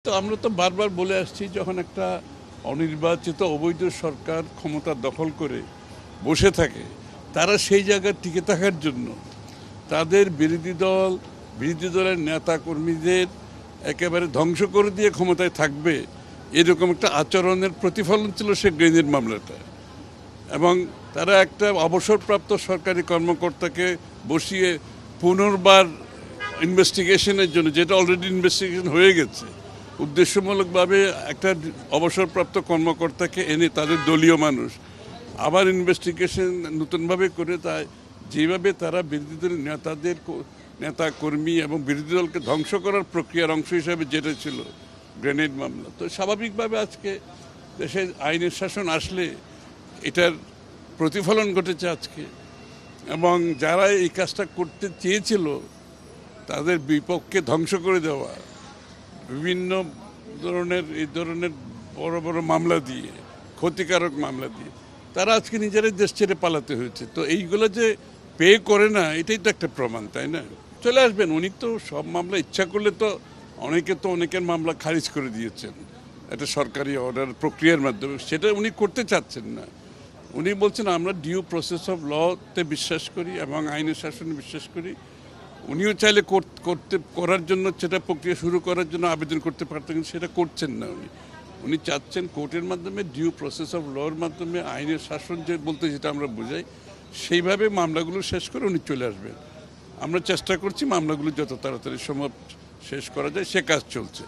তো আমরা তো বারবার বলে আসছি, যখন একটা অনির্বাচিত অবৈধ সরকার ক্ষমতা দখল করে বসে থাকে, তারা সেই জায়গায় টিকে থাকার জন্য তাদের বিরোধী দলের নেতা কর্মীদের একেবারে ধ্বংস করে দিয়ে ক্ষমতায় থাকবে, এরকম একটা আচরণের প্রতিফলন ছিল শেখ গ্রেনেড মামলাটা। এবং তারা একটা অবসরপ্রাপ্ত সরকারি কর্মকর্তাকে বসিয়ে পুনর্বার ইনভেস্টিগেশনের জন্য, যেটা অলরেডি ইনভেস্টিগেশন হয়ে গেছে, উদ্দেশ্যমূলকভাবে একটা অবসরপ্রাপ্ত কর্মকর্তাকে এনে তাদের দলীয় মানুষ আবার ইনভেস্টিগেশন নতুনভাবে করে, তাই যেভাবে তারা বিরোধী দলের নেতা কর্মী এবং বিরোধী দলকে ধ্বংস করার প্রক্রিয়ার অংশ হিসাবে যেটা ছিল গ্রেনেড মামলা, তো স্বাভাবিকভাবে আজকে দেশে আইনের শাসন আসলে এটার প্রতিফলন ঘটেছে আজকে। এবং যারা এই কাজটা করতে চেয়েছিল তাদের বিপক্ষে ধ্বংস করে দেওয়া, বিভিন্ন এই ধরনের বড় বড় মামলা দিয়ে, ক্ষতিকারক মামলা দিয়ে তারা আজকে নিজেরাই দেশ ছেড়ে পালাতে হয়েছে। তো এইগুলো যে পে করে না, এটাই তো একটা প্রমাণ, তাই না? চলে আসবেন, উনি তো সব মামলা ইচ্ছা করলে তো অনেকের মামলা খারিজ করে দিয়েছেন একটা সরকারি অর্ডার প্রক্রিয়ার মাধ্যমে, সেটা উনি করতে চাচ্ছেন না। উনি বলছেন আমরা ডিউ প্রসেস অফ লতে বিশ্বাস করি এবং আইনের শাসনে বিশ্বাস করি। উনিও চাইলে করার জন্য, সেটা প্রক্রিয়া শুরু করার জন্য আবেদন করতে পারতেন, কিন্তু সেটা করছেন না। উনি চাচ্ছেন কোর্টের মাধ্যমে, ডিউ প্রসেস অফ লর মাধ্যমে আইনের শাসন যে বলতে যেটা আমরা বোঝাই, সেইভাবে মামলাগুলো শেষ করে উনি চলে আসবেন। আমরা চেষ্টা করছি মামলাগুলো যত তাড়াতাড়ি সম্ভব শেষ করা যায়, সে কাজ চলছে।